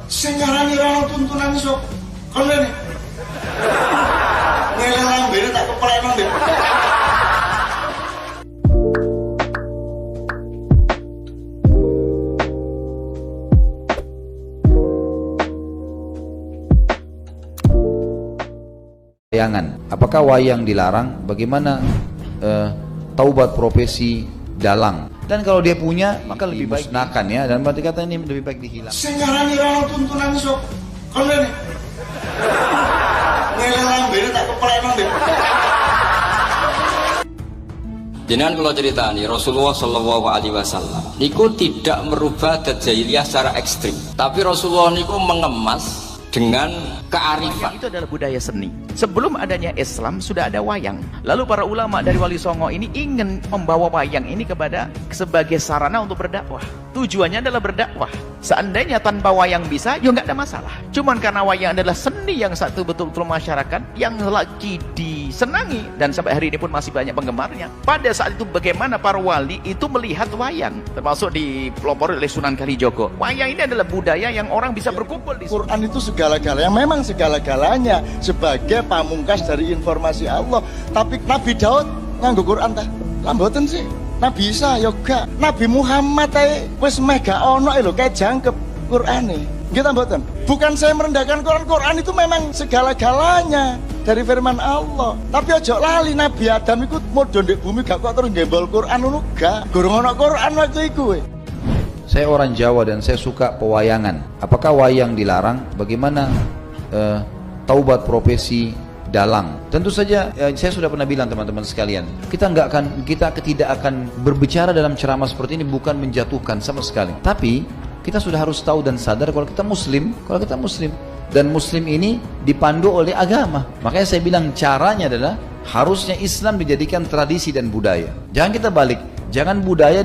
Sing ngarani ra tuntunan sok kalian nih. Ngeleng lambene tak kepreno ndek. Wayangan. Apakah wayang dilarang? Bagaimana taubat profesi dalang? Dan kalau dia punya, maka lebih baik dimusnahkan ya. Dan berarti kata ini lebih baik dihilang. Sing ngarani ra tuntunan sok kalian nih. Ngeleng lambene tak kepreno ndek. Jenengan kalau ceritani Rasulullah Shallallahu Alaihi Wasallam niku tidak merubah adat jahiliyah secara ekstrim, tapi Rasulullah niku mengemas dengan kearifan. Wayang itu adalah budaya seni. Sebelum adanya Islam sudah ada wayang. Lalu para ulama dari Wali Songo ini ingin membawa wayang ini kepada sebagai sarana untuk berdakwah. Tujuannya adalah berdakwah. Seandainya tanpa wayang bisa, ya nggak ada masalah. Cuman karena wayang adalah seni yang satu betul-betul masyarakat yang lagi disenangi dan sampai hari ini pun masih banyak penggemarnya. Pada saat itu bagaimana para wali itu melihat wayang, termasuk dipelopori oleh Sunan Kalijogo. Wayang ini adalah budaya yang orang bisa berkumpul di Quran itu segala-galanya, memang segala-galanya sebagai pamungkas dari informasi Allah. Tapi Nabi Daud nganggo Quran ta? Lah mboten sih. Nabi Isa yoga, Nabi Muhammad ae wis mega ono lho kayak jangkep Qurane. Kita mboten. Bukan saya merendahkan Quran, Quran itu memang segala-galanya dari firman Allah. Tapi ojo lali Nabi Adam iku modho ndek bumi gak kok terus gembol Quran ngono gak. Gurung ono Quran waktu iku. Saya orang Jawa dan saya suka pewayangan. Apakah wayang dilarang? Bagaimana taubat profesi dalang? Tentu saja saya sudah pernah bilang teman-teman sekalian, kita tidak akan berbicara dalam ceramah seperti ini bukan menjatuhkan sama sekali. Tapi kita sudah harus tahu dan sadar kalau kita muslim, dan muslim ini dipandu oleh agama. Makanya saya bilang caranya adalah harusnya Islam dijadikan tradisi dan budaya. Jangan kita balik, jangan budaya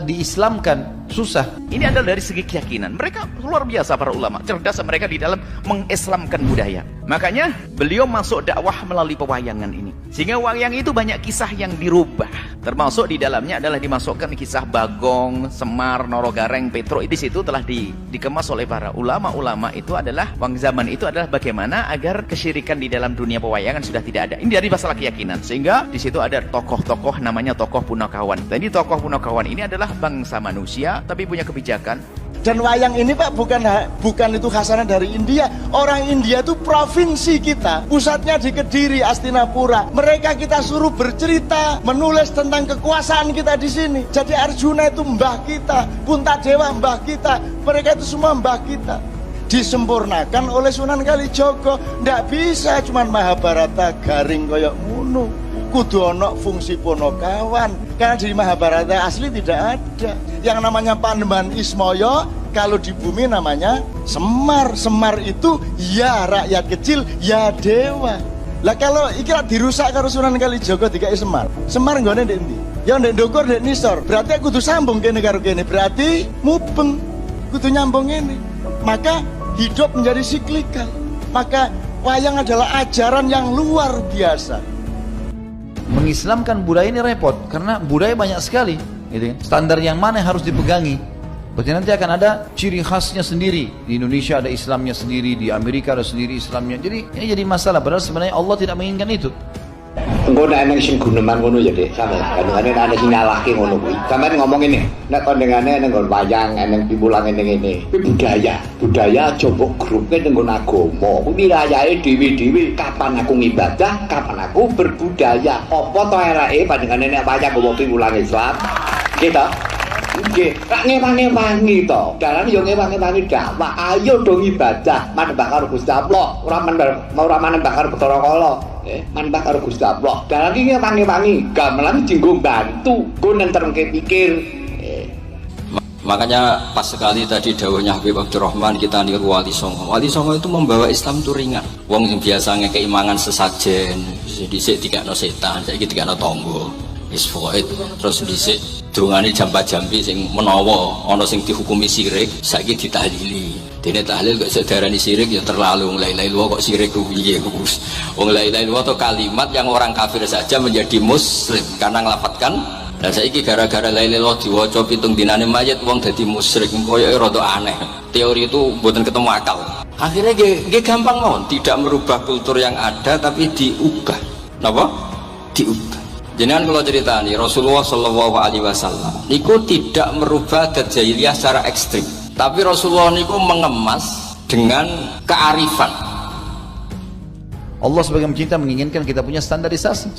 diislamkan, susah. Ini adalah dari segi keyakinan. Mereka luar biasa para ulama, cerdas mereka di dalam mengislamkan budaya. Makanya beliau masuk dakwah melalui pewayangan ini. Sehingga wayang itu banyak kisah yang dirubah. Termasuk di dalamnya adalah dimasukkan kisah Bagong, Semar, Norogareng, Petro. Di situ telah dikemas oleh para ulama-ulama. Itu adalah zaman itu adalah bagaimana agar kesyirikan di dalam dunia pewayangan sudah tidak ada. Ini dari masalah keyakinan. Sehingga di situ ada tokoh-tokoh namanya tokoh Punakawan. Jadi tokoh Punakawan ini adalah bangsa manusia tapi punya kebijakan. Dan wayang ini Pak bukan itu khasanah dari India. Orang India itu provinsi kita, pusatnya di Kediri, Astinapura. Mereka kita suruh bercerita, menulis tentang kekuasaan kita di sini. Jadi Arjuna itu mbah kita, Puntadewa mbah kita, mereka itu semua mbah kita. Disempurnakan oleh Sunan Kalijogo. Ndak bisa cuman Mahabharata garing koyok ngono. Kudu ono fungsi Punakawan. Karena di Mahabharata asli tidak ada. Yang namanya Panembahan Ismaya, kalau di bumi namanya Semar. Semar itu ya rakyat kecil, ya dewa. Lah kalau ikilah dirusak karo Sunan Kalijogo dikai Semar. Semar nggone ndek ndi? Ya ndek ndukur ndek nisor. Berarti kudu sambung kene karo kene. Berarti mubeng. Kudu nyambung ini. Maka hidup menjadi siklikal. Maka wayang adalah ajaran yang luar biasa. Mengislamkan budaya ini repot karena budaya banyak sekali, gitu kan? Standar yang mana yang harus dipegangi? Berarti nanti akan ada ciri khasnya sendiri. Di Indonesia ada Islamnya sendiri, di Amerika ada sendiri Islamnya. Jadi ini jadi masalah. Padahal sebenarnya Allah tidak menginginkan itu. Engko nek ana sing guneman ngono ya Dik, sampe kandungane ana sing nyalahke ngono kuwi. Sampeyan ngomong ini, nek kandungane ning nggon wayang, ning piwulang ngene-ngene. Kuwi budaya aja mbok grupe ning nggon agama. Kuwi wilayahe dhewe-dhewe. Kapan aku ngibadah, kapan aku berbudaya. Apa to erake bandingane nek wayang nggawa piwulang Islam? Gitu. Nggih, rak ngewangi to. Darane yo ngewangi dakwah. Ayo dong ibadah, manembah karo Gusti Allah, ora manembah karo Bathara Kala. Manembah karo Gusti Allah. Darane iki ngewangi, gamelan dienggo bantu, nggo nentremke pikir. Makanya pas sekali tadi dawuhnya Habib Abdurrahman kita niru Wali Songo. Wali Songo itu membawa Islam itu ringan. Wong yang biasa keimangan sesajen, dhisik dikakno setan, saiki dikakno tangga. Wis pokoke terus dhisik dungane jampa-jampi sing menawa ana sing dihukumi syirik, saiki ditahlili. Dene tahlil kok sedarani syirik ya terlalu. La ilaha illallah kok syirik ku piye Gus? Wong la ilaha illallah itu kalimat yang orang kafir saja menjadi muslim karena ngelafatkan Lah saiki gara-gara la ilaha illallah diwaca pitung dinane mayit wong dadi musyrik, koyoke rada aneh. Teori itu mboten ketemu akal. Akhirnya nggih gampang mawon, tidak merubah kultur yang ada tapi diubah. Napa? Diubah. Jenengan kalau ceritani Rasulullah Shallallahu Alaihi Wasallam niku tidak merubah adat jahiliyah secara ekstrim, tapi Rasulullah niku mengemas dengan kearifan. Allah sebagai pencipta menginginkan kita punya standarisasi.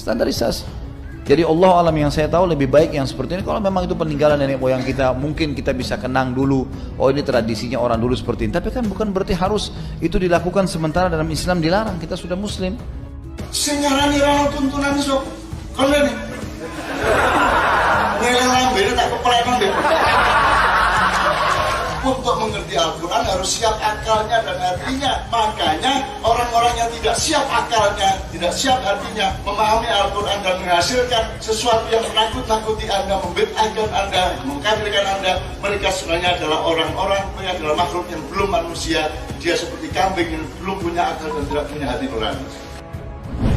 Jadi Allah alam yang saya tahu lebih baik yang seperti ini. Kalau memang itu peninggalan nenek moyang kita, mungkin kita bisa kenang dulu, oh ini tradisinya orang dulu seperti ini. Tapi kan bukan berarti harus itu dilakukan sementara dalam Islam dilarang. Kita sudah Muslim. Sing ngarani ra tuntunan iso kalian nih. Nilai lambene tak kepelenan deh. Untuk mengerti Al-Quran harus siap akalnya dan hatinya. Makanya orang-orang yang tidak siap akalnya, tidak siap hatinya memahami Al-Quran dan menghasilkan sesuatu yang menakut-nakuti Anda, membid'ahkan Anda, mengkafirkan Anda. Mereka sebenarnya adalah orang-orang, mereka adalah makhluk yang belum manusia. Dia seperti kambing yang belum punya akal dan tidak punya hati nurani.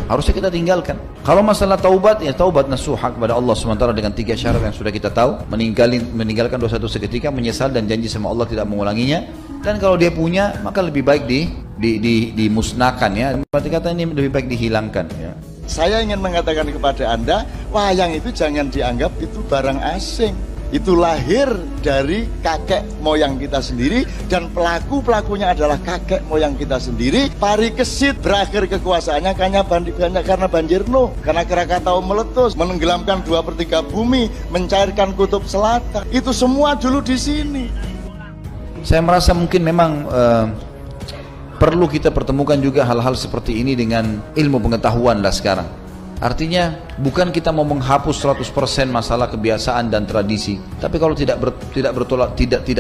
Harusnya kita tinggalkan. Kalau masalah taubat, ya taubat nasuha kepada Allah sementara dengan 3 syarat yang sudah kita tahu. Meninggalkan dosa itu seketika, menyesal dan janji sama Allah tidak mengulanginya. Dan kalau dia punya, maka lebih baik dimusnahkan ya. Berarti kata ini lebih baik dihilangkan ya. Saya ingin mengatakan kepada Anda, wayang itu jangan dianggap itu barang asing. Itu lahir dari kakek moyang kita sendiri dan pelaku-pelakunya adalah kakek moyang kita sendiri. Parikesit berakhir kekuasaannya karena banjir Nuh, karena Krakatau meletus, menenggelamkan 2/3 bumi, mencairkan kutub selatan. Itu semua dulu di sini. Saya merasa mungkin memang perlu kita pertemukan juga hal-hal seperti ini dengan ilmu pengetahuan lah sekarang. Artinya bukan kita mau menghapus 100% masalah kebiasaan dan tradisi, tapi kalau tidak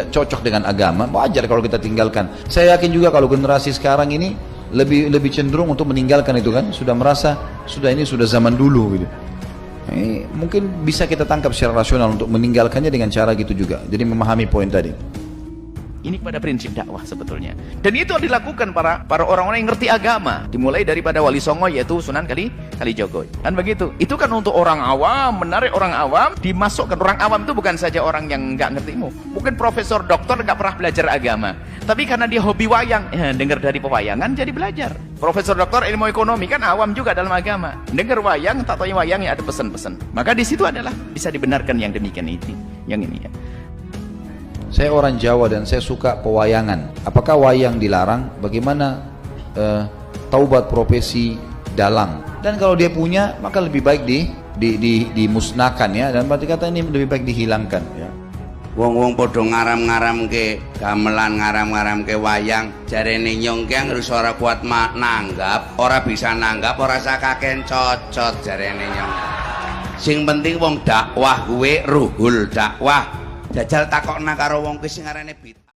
cocok dengan agama, wajar kalau kita tinggalkan. Saya yakin juga kalau generasi sekarang ini lebih cenderung untuk meninggalkan itu kan, sudah merasa ini sudah zaman dulu gitu. Mungkin bisa kita tangkap secara rasional untuk meninggalkannya dengan cara gitu juga. Jadi memahami poin tadi. Ini pada prinsip dakwah sebetulnya. Dan itu dilakukan para orang-orang yang ngerti agama. Dimulai daripada Wali Songo yaitu Sunan Kalijogo. Kan begitu. Itu kan untuk orang awam, menarik orang awam, dimasukkan. Orang awam itu bukan saja orang yang nggak ngerti ilmu. Mungkin profesor, doktor nggak pernah belajar agama. Tapi karena dia hobi wayang, dengar dari pewayangan jadi belajar. Profesor doktor ilmu ekonomi kan awam juga dalam agama. Dengar wayang, tak tahu wayangnya ada pesan-pesan. Maka di situ adalah bisa dibenarkan yang demikian itu. Yang ini ya. Saya orang Jawa dan saya suka pewayangan. Apakah wayang dilarang? Bagaimana taubat profesi dalang? Dan kalau dia punya, maka lebih baik dimusnahkan ya. Dan berarti kata ini lebih baik dihilangkan ya. Wong-wong podo ngaram-ngaram ke gamelan, ngaram-ngaram ke wayang, jarene nyongkeng harus ora kuat nanggap, ora bisa nanggap, ora sakaken cocot jarene nyong. Sing penting wong dakwah kuwe ruhul dakwah. Jajal takokna karo wong ki sing arane bid'ah.